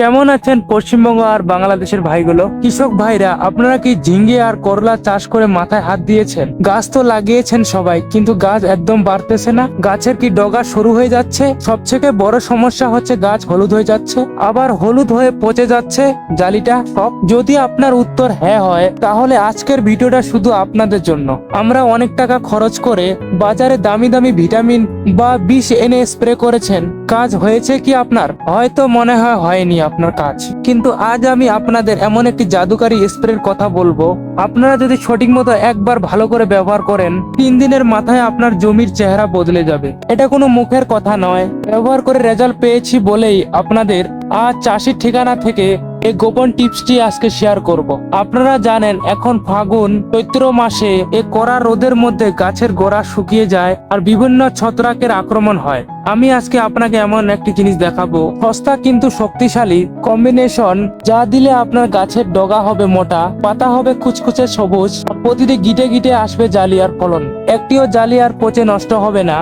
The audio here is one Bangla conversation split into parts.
কেমন আছেন পশ্চিমবঙ্গ আর বাংলাদেশের ভাইগুলো? কৃষক ভাইরা, আপনারা কি ঝিঙ্গে আর করলা চাষ করে মাথায় হাত দিয়েছেন? গাছ তো লাগিয়েছেন সবাই, কিন্তু গাছ একদম বাড়তেছে না। গাছের কি ডগা শুরু হয়ে যাচ্ছে? সবথেকে বড় সমস্যা হচ্ছে গাছ হলুদ হয়ে যাচ্ছে, আবার হলুদ হয়ে পচে যাচ্ছে জালিটা সব। যদি আপনার উত্তর হ্যাঁ হয়, তাহলে আজকের ভিডিওটা শুধু আপনাদের জন্য। আমরা অনেক টাকা খরচ করে বাজারে দামি দামি ভিটামিন বা বিষ এনে স্প্রে করেছেন, কাজ হয়েছে কি আপনার? হয়তো মনে হয় হয়নি আপনার কাজ, কিন্তু আজ আমি আপনাদের এমন একটি জাদুকারী স্প্রের কথা বলবো। আপনারা যদি সঠিক মতো একবার ভালো করে ব্যবহার করেন, 3 দিনের মাথায় আপনার জমির চেহারা বদলে যাবে। এটা কোনো মুখের কথা নয়, ব্যবহার করে রেজাল্ট পেয়েছি বলেই আপনাদের আজ চাষির ঠিকানা থেকে এই গোপন টিপসটি আজকে শেয়ার করব। আপনারা জানেন এখন ফাগুন চৈত্র মাসে এই কড়া রোদের মধ্যে গাছের গোড়া শুকিয়ে যায় আর বিভিন্ন ছত্রাকের আক্রমণ হয়। আমি আজকে আপনাকে এমন একটি জিনিস দেখাবো, সস্তা কিন্তু শক্তিশালী কম্বিনেশন, যা দিলে আপনার গাছের ডগা হবে মোটা, পাতা হবে কুচকুচে সবুজ, প্রতিটি গিটে গিটে আসবে জালি আর ফলন। একটিও জালি আর পচে নষ্ট হবে না।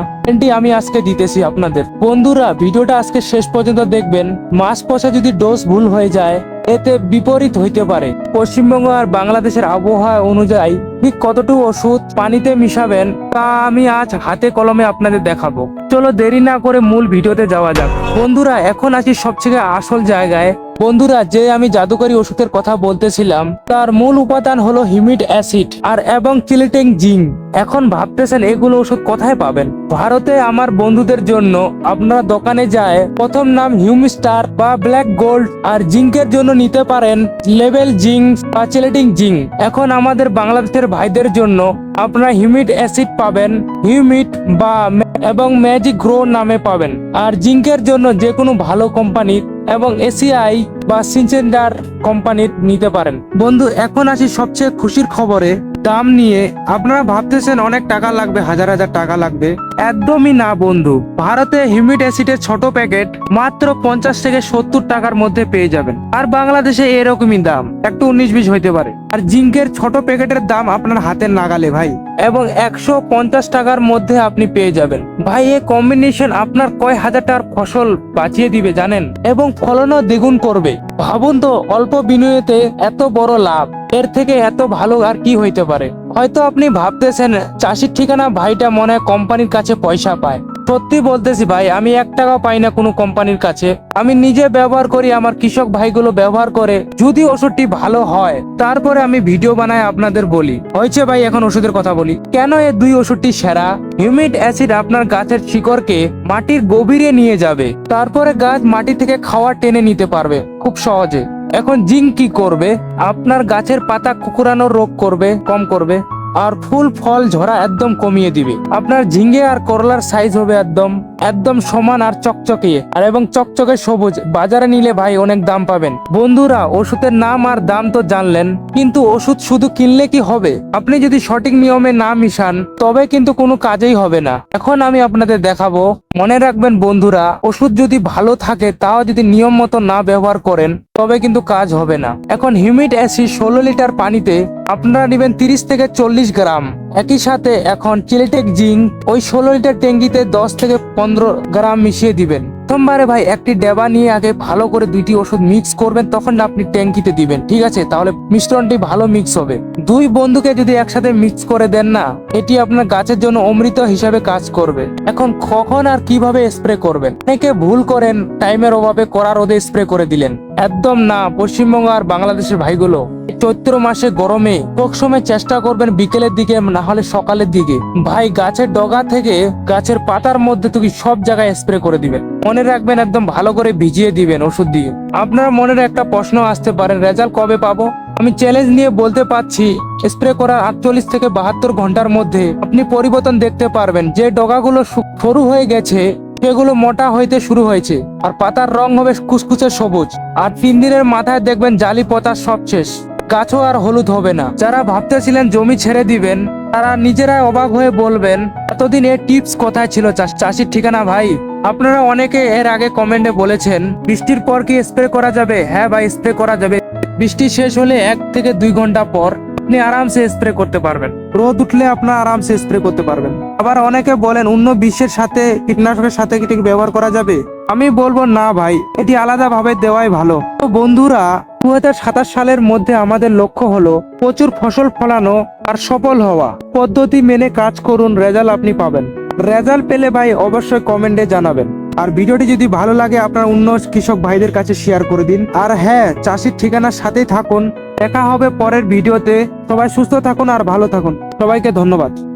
আমি আজকে দিতেছি আপনাদের। বন্ধুরা, ভিডিওটা আজকে শেষ পর্যন্ত দেখবেন। মাছ পচা যদি ডোজ ভুল হয়ে যায়, এতে বিপরীত হইতে পারে। পশ্চিমবঙ্গ আর বাংলাদেশের আবহাওয়া অনুযায়ী ঠিক কতটুকু ওষুধ পানিতে মিশাবেন, তা আমি আজ হাতে কলমে আপনাদের দেখাবো। চলো দেরি না করে মূল ভিডিওতে যাওয়া যাক। বন্ধুরা, এখন আছি সবচেয়ে আসল জায়গায়। বন্ধুরা, যে আমি জাদুকরী ওষুধের কথা বলতেছিলাম, তার মূল উপাদান হলো হিউমিক অ্যাসিড আর এবং চিলেটিং জিঙ্ক। এখন ভাবতেছেন এগুলো ওষুধ কোথায় পাবেন? ভারতে আমার বন্ধুদের জন্য আপনারা দোকানে যায় প্রথম নাম হিউমিস্টার বা ব্ল্যাক গোল্ড, আর জিঙ্কের জন্য নিতে পারেন লেভেল জিঙ্ক বা চিলেটিং জিঙ্ক। এখন আমাদের বাংলাদেশের ভাইদের জন্য আপনারা হিউমিক অ্যাসিড পাবেন হিউমিট বা এবং ম্যাজিক গ্রো নামে পাবেন। আর জিঙ্কের জন্য যে কোনো ভালো কোম্পানির এবং এসিআই বা সিনচেন্ডার কোম্পানির নিতে পারেন। বন্ধু, এখন আসি সবচেয়ে খুশির খবরে। দাম নিয়ে আপনারা ভাবতেছেন অনেক টাকা লাগবে, হাজার হাজার টাকা লাগবে। একদমই না বন্ধু, ভারতে হিউমিক অ্যাসিডের ছোট প্যাকেট মাত্র 50 থেকে 70 টাকার মধ্যে পেয়ে যাবেন। আর বাংলাদেশে এরকমই দাম, একটু 19-20 হইতে পারে। আর জিঙ্কের ছোট প্যাকেটের দাম আপনার হাতের নাগালে ভাই, এবং 150 টাকার মধ্যে আপনি পেয়ে যাবেন। ভাই, এই কম্বিনেশন আপনার কয় হাজার টাকার ফসল বাঁচিয়ে দিবে জানেন, এবং ফলনও দ্বিগুণ করবে। ভাবুন তো, অল্প বিনিয়োগে এত বড় লাভ, এর থেকে এত ভালো আর কি হইতে পারে? হয়তো আপনি ভাবতেছেন চাষির ঠিকানা ভাইটা মনে হয় কোম্পানির কাছে পয়সা পায়। সত্যি বলতেছি ভাই, আমি 1 টাকাও পাই না কোনো কোম্পানির কাছে। আমি নিজে ব্যবহার করি, আমার কৃষক ভাইগুলো ব্যবহার করে, যদি ওষুধটি ভালো হয় তারপরে আমি ভিডিও বানাই আপনাদের বলি। হয়েছে ভাই, এখন ওষুধের কথা বলি। কেন এই 2 ওষুধটি সেরা? হিউমিক অ্যাসিড আপনার গাছের শিকড়কে মাটির গভীরে নিয়ে যাবে, তারপরে গাছ মাটি থেকে খাওয়া টেনে নিতে পারবে খুব সহজে। এখন জিঙ্ক কি করবে? আপনার গাছের পাতা কুকুরানোর রোগ কম করবে, আর ফুল ফল ঝরা একদম কমিয়ে দিবে। আপনার ঝিঙ্গে আর করলার সাইজ হবে একদম সমান আর চকচকে, আর এবং চকচকে সবুজ। বাজারে নিলে ভাই অনেক দাম পাবেন। বন্ধুরা, ওষুধের নাম আর দাম তো জানলেন, কিন্তু ওষুধ শুধু কিনলে কি হবে? আপনি যদি সঠিক নিয়মে না মিশান, তবে কিন্তু কোনো কাজেই হবে না। এখন আমি আপনাদের দেখাবো। মনে রাখবেন বন্ধুরা, ওষুধ যদি ভালো থাকে, তাও যদি নিয়ম মতো না ব্যবহার করেন, তবে কিন্তু কাজ হবে না। এখন হিউমিক অ্যাসিড 16 লিটার পানিতে আপনারা নেবেন 30 থেকে 40 গ্রাম। একই সাথে এখন চিলেটেক জিঙ্ক ওই 16 লিটার ট্যাঙ্কিতে 10 থেকে 15 গ্রাম মিশিয়ে দিবেন। প্রথমবারে ভাই একটি ডেবা নিয়ে আগে ভালো করে 2টি ওষুধ মিক্স করবেন, তখন আপনি ট্যাঙ্কিতে দিবেন, ঠিক আছে? তাহলে মিশ্রণটি ভালো মিক্স হবে। 2 বন্ধুকে যদি একসাথে মিক্স করে দেন না, এটি আপনার গাছের জন্য অমৃত হিসাবে কাজ করবে। এখন কখন আর কিভাবে স্প্রে করবেন? অনেকে ভুল করেন, টাইমের অভাবে কড়া রোদে স্প্রে করে দিলেন। একদম না, পশ্চিমবঙ্গ আর বাংলাদেশের ভাইগুলো, চৈত্র মাসে গরমে সবসময় চেষ্টা করবেন বিকেলের দিকে, না হলে সকালের দিকে। ভাই, গাছের ডগা থেকে গাছের পাতার মধ্যে তুমি সব জায়গায় স্প্রে করে দিবেন। মনে রাখবেন, একদম ভালো করে ভিজিয়ে দিবেন ওষুধ দিয়ে। আপনার মনের একটা প্রশ্ন আসতে পারে, রেজাল্ট কবে পাবো? আমি চ্যালেঞ্জ নিয়ে বলতে পারছি, স্প্রে করার 48 থেকে 72 ঘন্টার মধ্যে আপনি পরিবর্তন দেখতে পারবেন। যে ডগাগুলো সরু হয়ে গেছে, সেগুলো মোটা হইতে শুরু হয়েছে, আর পাতার রং হবে কুচকুচে সবুজ। আর 3 দিনের মাথায় দেখবেন জালি পচা সব শেষ, গাছও আর হলুদ হবে না। যারা ভাবতেছিলেন জমি ছেড়ে দিবেন, তারা নিজেরাই অবাক হয়ে বলবেন, এতদিন এর টিপস কোথায় ছিল চাষির ঠিকানা ভাই? আপনারা অনেকে এর আগে কমেন্টে বলেছেন, বৃষ্টির পর কি স্প্রে করা যাবে? হ্যাঁ ভাই, স্প্রে করা যাবে। বৃষ্টি শেষ হলে 1 থেকে 2 ঘন্টা পর আপনি আরামসে স্প্রে করতে পারবেন। রোদ উঠলে আপনার আরামসে স্প্রে করতে পারবেন। আবার অনেকে বলেন অন্য বিশ্বের সাথে কীটনাশকের সাথে কি এটি ব্যবহার করা যাবে? আমি বলবো না ভাই, এটি আলাদা ভাবে দেওয়াই ভালো। তো বন্ধুরা, 2027 সালের মধ্যে আমাদের লক্ষ্য হলো প্রচুর ফসল ফলানো আর সফল হওয়া। পদ্ধতি মেনে কাজ করুন, রেজাল্ট আপনি পাবেন। রেজাল্ট পেলে ভাই অবশ্যই কমেন্টে জানাবেন। আর ভিডিওটি যদি ভালো লাগে আপনার অন্য কৃষক ভাইদের কাছে শেয়ার করে দিন। আর হ্যাঁ, চাষির ঠিকানার সাথেই থাকুন। দেখা হবে পরের ভিডিওতে। সবাই সুস্থ থাকুন আর ভালো থাকুন। সবাইকে ধন্যবাদ।